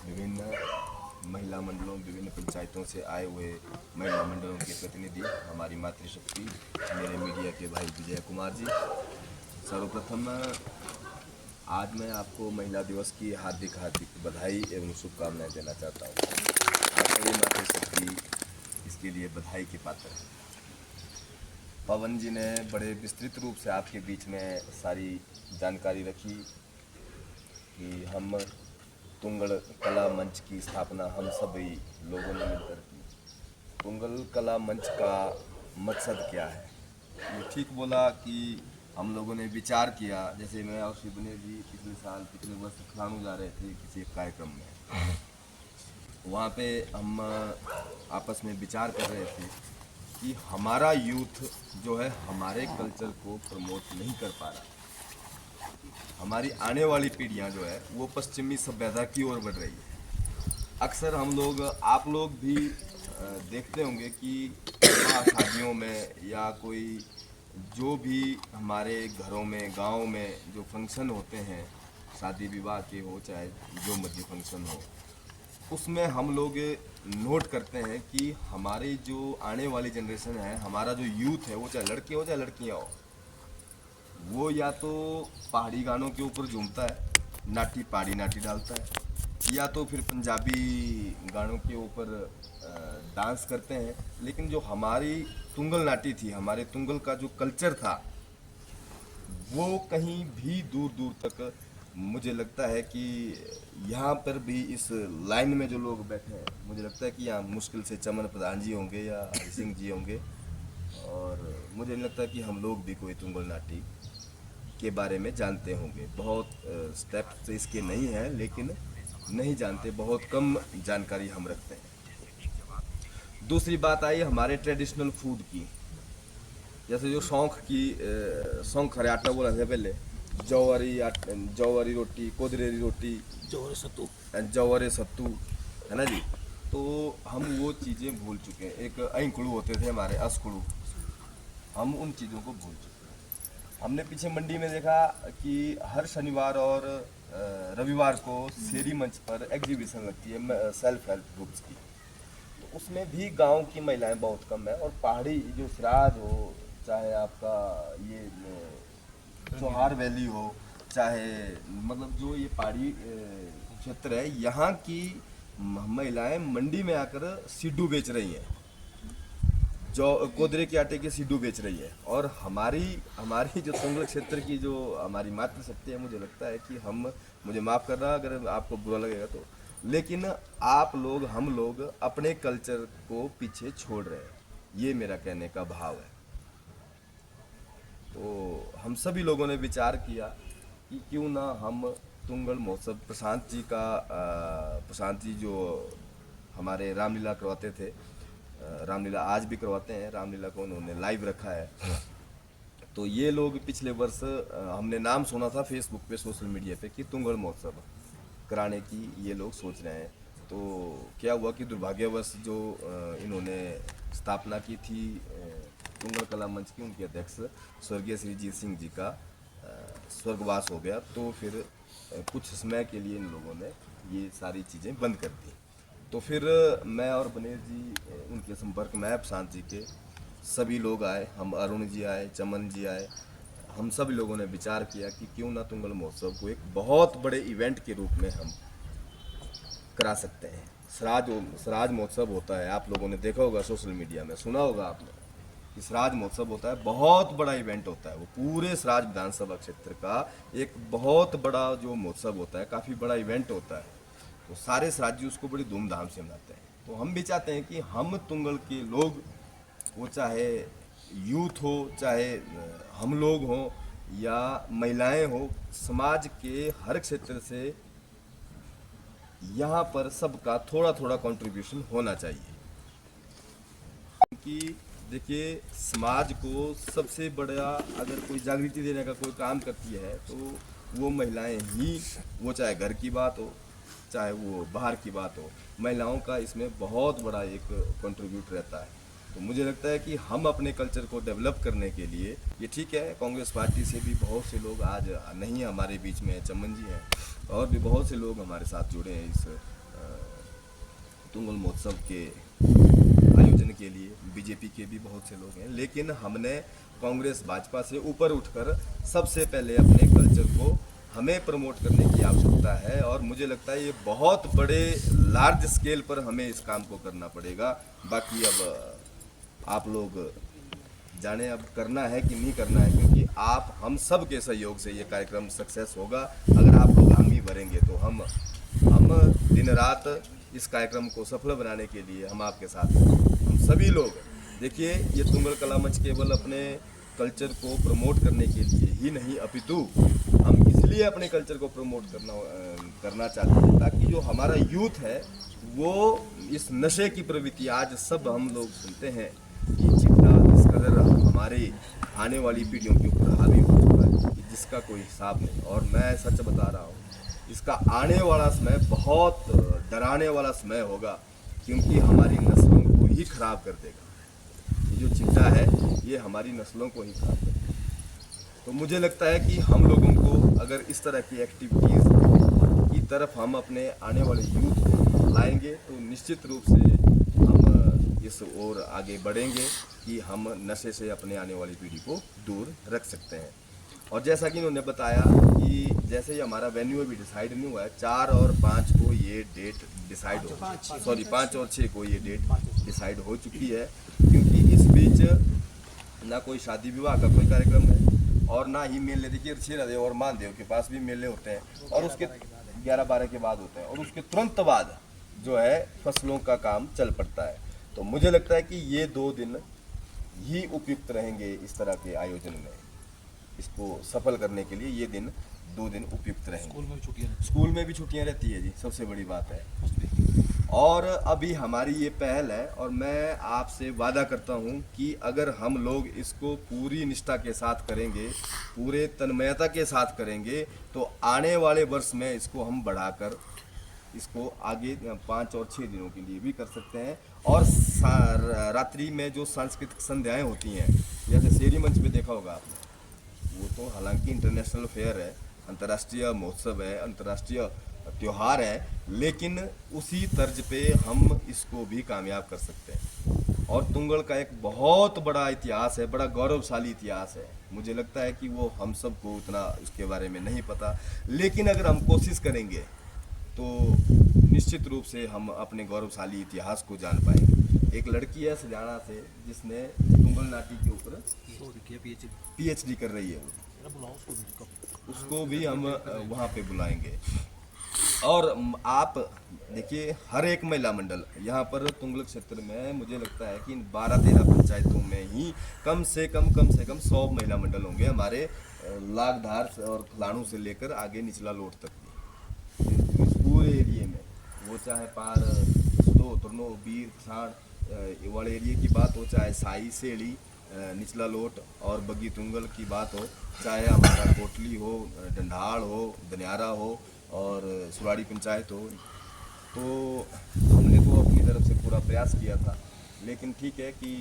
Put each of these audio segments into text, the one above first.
विभिन्न महिला मंडलों, विभिन्न पंचायतों से आए हुए महिला मंडलों के प्रतिनिधि, हमारी मातृशक्ति, मेरे मीडिया के भाई विजय कुमार जी। सर्वप्रथम आज मैं आपको महिला दिवस की हार्दिक हार्दिक बधाई एवं शुभकामनाएं देना चाहता हूँ। आप सभी मातृशक्ति इसके लिए बधाई के पात्र हैं। पवन जी ने बड़े विस्तृत रूप से आपके बीच में सारी जानकारी रखी कि हम तुंगल कला मंच की स्थापना हम सभी लोगों ने मिलकर की। तुंगल कला मंच का मकसद क्या है, ये ठीक बोला कि हम लोगों ने विचार किया। जैसे मैं और शिवने जी पिछले वर्ष खिलानू जा रहे थे किसी एक कार्यक्रम में, वहाँ पे हम आपस में विचार कर रहे थे कि हमारा यूथ जो है हमारे कल्चर को प्रमोट नहीं कर पा रहा। हमारी आने वाली पीढ़ियां जो है वो पश्चिमी सभ्यता की ओर बढ़ रही है। अक्सर हम लोग, आप लोग भी देखते होंगे कि शादियों में या कोई जो भी हमारे घरों में, गांव में जो फंक्शन होते हैं, शादी विवाह के हो चाहे जो मर्जी फंक्शन हो, उसमें हम लोग नोट करते हैं कि हमारी जो आने वाली जनरेशन है, हमारा जो यूथ है, वो चाहे लड़के हो चाहे लड़कियां हो, वो या तो पहाड़ी गानों के ऊपर झूमता है, नाटी पहाड़ी नाटी डालता है, या तो फिर पंजाबी गानों के ऊपर डांस करते हैं। लेकिन जो हमारी तुंगल नाटी थी, हमारे तुंगल का जो कल्चर था, वो कहीं भी दूर दूर तक, मुझे लगता है कि यहाँ पर भी इस लाइन में जो लोग बैठे हैं, मुझे लगता है कि यहाँ मुश्किल से चमन प्रधान जी होंगे या हरि सिंह जी होंगे, और मुझे नहीं लगता कि हम लोग भी कोई तुंगल नाटी के बारे में जानते होंगे। बहुत स्टेप्स इसके नहीं हैं, लेकिन नहीं जानते, बहुत कम जानकारी हम रखते हैं। दूसरी बात आई हमारे ट्रेडिशनल फूड की। जैसे जो सौंख खरे आटा बोला था पहले, जौवारी रोटी, कोदरेरी रोटी, जौवरे सत्तू, है ना जी। तो हम वो चीज़ें भूल चुके हैं। एक अइंकुड़ू होते थे हमारे, असकुड़ू, हम उन चीज़ों को भूल चुके हैं। हमने पीछे मंडी में देखा कि हर शनिवार और रविवार को शेरी मंच पर एग्जीबिशन लगती है सेल्फ हेल्प ग्रुप्स की। तो उसमें भी गांव की महिलाएं बहुत कम है, और पहाड़ी जो श्राद्ध हो, चाहे आपका ये चौहार वैली हो, चाहे मतलब जो ये पहाड़ी क्षेत्र है, यहाँ की महिलाएं मंडी में आकर सिड्डू बेच रही हैं, जो कोदरे के आटे के सिड्डू बेच रही है। और हमारी हमारी जो तुंगल क्षेत्र की जो हमारी मातृशक्ति है, मुझे लगता है कि मुझे माफ़ करना अगर आपको बुरा लगेगा तो, लेकिन आप लोग, हम लोग अपने कल्चर को पीछे छोड़ रहे हैं, ये मेरा कहने का भाव है। तो हम सभी लोगों ने विचार किया कि क्यों ना हम तुंगल महोत्सव, प्रशांत जी जो हमारे रामलीला करवाते थे, रामलीला आज भी करवाते हैं, रामलीला को उन्होंने लाइव रखा है। तो ये लोग पिछले वर्ष हमने नाम सुना था फेसबुक पे, सोशल मीडिया पे, कि तुंगल महोत्सव कराने की ये लोग सोच रहे हैं। तो क्या हुआ कि दुर्भाग्यवश जो इन्होंने स्थापना की थी तुंगल कला मंच की, उनके अध्यक्ष स्वर्गीय श्री जीत सिंह जी का स्वर्गवास हो गया। तो फिर कुछ समय के लिए इन लोगों ने ये सारी चीज़ें बंद कर दी। तो फिर मैं और बनेर जी उनके संपर्क में आए, प्रशांत जी के सभी लोग आए, हम अरुण जी आए, चमन जी आए, हम सभी लोगों ने विचार किया कि क्यों ना तुंगल महोत्सव को एक बहुत बड़े इवेंट के रूप में हम करा सकते हैं। सराज महोत्सव होता है, आप लोगों ने देखा होगा, सोशल मीडिया में सुना होगा आपने कि सराज महोत्सव होता है, बहुत बड़ा इवेंट होता है। वो पूरे सराज विधानसभा क्षेत्र का एक बहुत बड़ा जो महोत्सव होता है, काफ़ी बड़ा इवेंट होता है। तो सारे सराजी उसको बड़ी धूमधाम से मनाते हैं। तो हम भी चाहते हैं कि हम तुंगल के लोग, वो चाहे यूथ हो, चाहे हम लोग हों या महिलाएं हो, समाज के हर क्षेत्र से यहाँ पर सबका थोड़ा थोड़ा कंट्रीब्यूशन होना चाहिए। क्योंकि देखिए, समाज को सबसे बड़ा अगर कोई जागृति देने का कोई काम करती है तो वो महिलाएं ही, वो चाहे घर की बात हो चाहे वो बाहर की बात हो, महिलाओं का इसमें बहुत बड़ा एक कंट्रीब्यूट रहता है। तो मुझे लगता है कि हम अपने कल्चर को डेवलप करने के लिए, ये ठीक है कांग्रेस पार्टी से भी बहुत से लोग आज नहीं हमारे बीच में, चमन जी हैं, और भी बहुत से लोग हमारे साथ जुड़े हैं इस तुंगल महोत्सव के आयोजन के लिए बीजेपी के भी बहुत से लोग हैं, लेकिन हमने कांग्रेस भाजपा से ऊपर उठकर सबसे पहले अपने कल्चर को हमें प्रमोट करने की आवश्यकता है। और मुझे लगता है ये बहुत बड़े लार्ज स्केल पर हमें इस काम को करना पड़ेगा। बाकी अब आप लोग जाने अब करना है कि नहीं करना है, क्योंकि आप हम सब के सहयोग से ये कार्यक्रम सक्सेस होगा। अगर आप लोग हामी भरेंगे तो हम दिन रात इस कार्यक्रम को सफल बनाने के लिए हम आपके साथ हैं। हम सभी लोग देखिए, ये तुंगल कला मंच केवल अपने कल्चर को प्रमोट करने के लिए ही नहीं, अपितु हम इसलिए अपने कल्चर को प्रमोट करना चाहते हैं ताकि जो हमारा यूथ है वो इस नशे की प्रवृत्ति, आज सब हम लोग सुनते हैं कि चिट्टा इस कदर हमारे आने वाली पीढ़ियों के ऊपर हावी हो चुका है कि जिसका कोई हिसाब नहीं। और मैं सच बता रहा हूँ, इसका आने वाला समय बहुत डराने वाला समय होगा, क्योंकि हमारी नस्लों को ही खराब कर देगा। ये जो चिट्टा है ये हमारी नस्लों को ही खराब कर देगा। तो मुझे लगता है कि हम लोगों को अगर इस तरह की एक्टिविटीज़ की तरफ हम अपने आने वाले यूथ को लाएंगे तो निश्चित रूप से हम इस ओर आगे बढ़ेंगे कि हम नशे से अपने आने वाली पीढ़ी को दूर रख सकते हैं। और जैसा कि इन्होंने बताया कि जैसे ही हमारा वेन्यू भी डिसाइड नहीं हुआ है, 4 और 5 को ये डेट डिसाइड हो, 5 और 6 को ये डेट डिसाइड हो चुकी है, क्योंकि इस बीच ना कोई शादी विवाह का कोई कार्यक्रम है और ना ही मेले। देखिए क्षीरादेव और मानदेव के पास भी मेले होते हैं और उसके 11-12 के बाद होते हैं, और उसके तुरंत बाद जो है फसलों का काम चल पड़ता है। तो मुझे लगता है कि ये 2 दिन ही उपयुक्त रहेंगे इस तरह के आयोजन में। इसको सफल करने के लिए ये 2 दिन उपयुक्त रहेंगे। स्कूल में भी छुट्टियां रहती है जी, सबसे बड़ी बात है। और अभी हमारी ये पहल है और मैं आपसे वादा करता हूँ कि अगर हम लोग इसको पूरी निष्ठा के साथ करेंगे, पूरे तन्मयता के साथ करेंगे, तो आने वाले वर्ष में इसको हम बढ़ाकर इसको आगे 5 और 6 दिनों के लिए भी कर सकते हैं। और रात्रि में जो सांस्कृतिक संध्याएं होती हैं, जैसे शेरी मंच पे देखा होगा आपने, वो तो हालांकि इंटरनेशनल फेयर है, अंतर्राष्ट्रीय महोत्सव है, अंतर्राष्ट्रीय त्यौहार है, लेकिन उसी तर्ज पे हम इसको भी कामयाब कर सकते हैं। और तुंगल का एक बहुत बड़ा इतिहास है, बड़ा गौरवशाली इतिहास है। मुझे लगता है कि वो हम सबको उतना उसके बारे में नहीं पता, लेकिन अगर हम कोशिश करेंगे तो निश्चित रूप से हम अपने गौरवशाली इतिहास को जान पाएंगे। एक लड़की है सजाना से जिसने तुंगल नाटी के ऊपर PhD कर रही है, उसको भी हम वहाँ पे बुलाएंगे। और आप देखिए, हर एक महिला मंडल यहाँ पर तुंगल क्षेत्र में मुझे लगता है कि 12-13 पंचायतों में ही कम से कम 100 महिला मंडल होंगे हमारे लागधार और खलाणू से लेकर आगे निचला लोट तक भी। इस पूरे एरिए में, वो चाहे पार सुदो, तुरनो, बीर, खाड़ वाले एरिए की बात हो, चाहे साई, सेड़ी, निचला लोट और बग्गी तुंगल की बात हो, चाहे हमारा कोटली हो, डंडाल हो, दनियारा हो और सुराड़ी पंचायत हो, तो हमने तो अपनी तरफ से पूरा प्रयास किया था। लेकिन ठीक है कि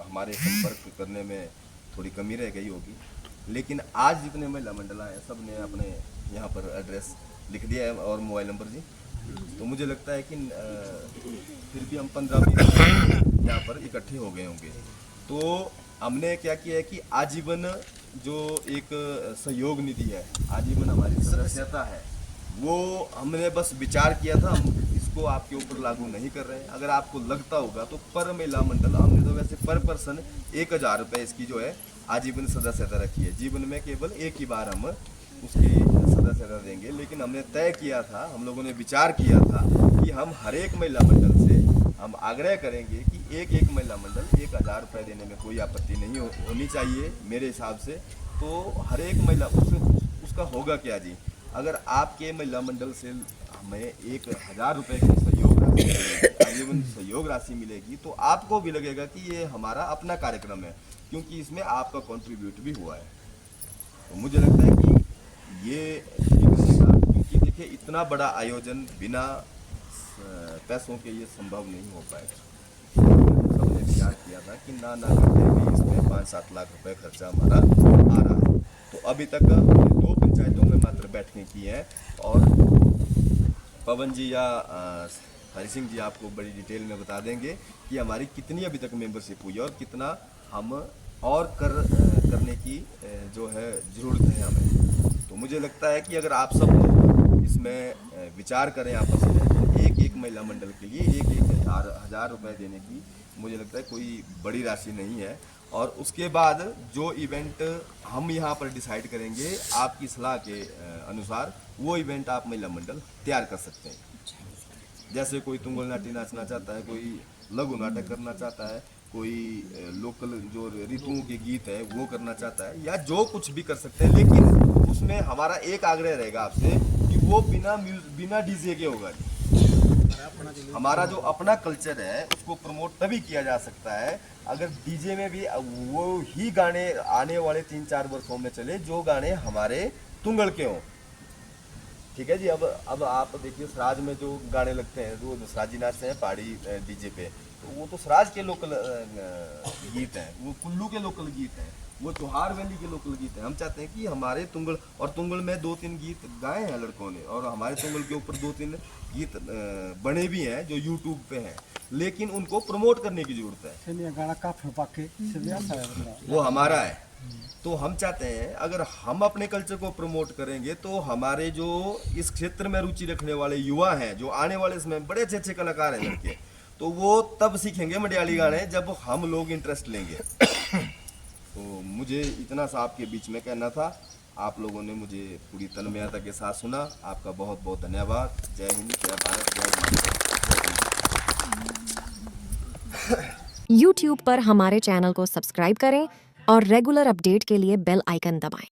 हमारे संपर्क करने में थोड़ी कमी रह गई होगी। लेकिन आज जितने महिला मंडल आए सब ने अपने यहाँ पर एड्रेस लिख दिया है और मोबाइल नंबर जी। तो मुझे लगता है कि फिर भी हम 15-20 यहाँ पर इकट्ठे हो गए होंगे। तो हमने क्या किया है कि आजीवन जो एक सहयोग निधि है, आजीवन हमारी सदस्यता है, वो हमने बस विचार किया था, हम इसको आपके ऊपर लागू नहीं कर रहे हैं। अगर आपको लगता होगा तो पर महिला मंडल, हमने तो वैसे पर पर्सन 1000 रुपये इसकी जो है आजीवन सदस्यता रखी है। जीवन में केवल एक ही बार हम उसकी सदस्यता देंगे, लेकिन हमने तय किया था, हम लोगों ने विचार किया था कि हम हर एक महिला मंडल से हम आग्रह करेंगे कि एक महिला मंडल 1000 रुपये देने में कोई आपत्ति नहीं होनी चाहिए मेरे हिसाब से। तो हर एक महिला उसका होगा क्या जी, अगर आपके महिला मंडल से हमें 1000 रुपये की सहयोग राशि मिलेगी तो आपको भी लगेगा कि ये हमारा अपना कार्यक्रम है, क्योंकि इसमें आपका कंट्रीब्यूट भी हुआ है। तो मुझे लगता है कि ये ठीक रहेगा, क्योंकि देखिए इतना बड़ा आयोजन बिना पैसों के ये संभव नहीं हो पाएगा। सबने विचार किया था कि ना करके भी इसमें 5-7 लाख रुपए खर्चा हमारा आ रहा है। तो अभी तक हमने 2 पंचायतों में मात्र बैठकें की हैं और पवन जी या हरि सिंह जी आपको बड़ी डिटेल में बता देंगे कि हमारी कितनी अभी तक मेंबरशिप हुई है और कितना हम और करने की जो है ज़रूरत है हमें। तो मुझे लगता है कि अगर आप सब लोग इसमें विचार करें आपस में, तो एक एक महिला मंडल के लिए एक एक हज़ार रुपये देने की मुझे लगता है कोई बड़ी राशि नहीं है। और उसके बाद जो इवेंट हम यहाँ पर डिसाइड करेंगे आपकी सलाह के अनुसार, वो इवेंट आप महिला मंडल तैयार कर सकते हैं। जैसे कोई तुंगल नाटी नाचना चाहता है, कोई लघु नाटक करना चाहता है, कोई लोकल जो ऋतुओं के गीत है वो करना चाहता है, या जो कुछ भी कर सकते हैं। लेकिन उसमें हमारा एक आग्रह रहेगा आपसे कि वो बिना डीजे के होगा। हमारा जो अपना कल्चर है उसको प्रमोट तभी किया जा सकता है अगर डीजे में भी वो ही गाने आने वाले 3-4 वर्षों में चले जो गाने हमारे तुंगल के हों। ठीक है जी। अब आप देखिए सराज में जो गाने लगते हैं, वो सराजी नाच हैं पहाड़ी डीजे पे, तो वो तो सराज के लोकल गीत हैं, वो कुल्लू के लोकल गीत हैं, वो चौहार वैली के लोकल गीत हैं। हम चाहते हैं कि हमारे तुंगल, और तुंगल में 2-3 गीत गाए हैं लड़कों ने, और हमारे तुंगल के ऊपर 2-3 गीत बने भी हैं जो यूट्यूब पे हैं, लेकिन उनको प्रमोट करने की जरूरत है। वो हमारा है। तो हम चाहते हैं अगर हम अपने कल्चर को प्रमोट करेंगे तो हमारे जो इस क्षेत्र में रुचि रखने वाले युवा हैं, जो आने वाले समय बड़े अच्छे अच्छे कलाकार हैं लड़के, तो वो तब सीखेंगे मडियाली गाने जब हम लोग इंटरेस्ट लेंगे। तो मुझे इतना सा आपके बीच में कहना था। आप लोगों ने मुझे पूरी तन्मयता के साथ सुना। आपका बहुत बहुत धन्यवाद। जय हिंद, जय भारत, जय YouTube पर हमारे चैनल को सब्सक्राइब करें और रेगुलर अपडेट के लिए बेल आइकन दबाएं।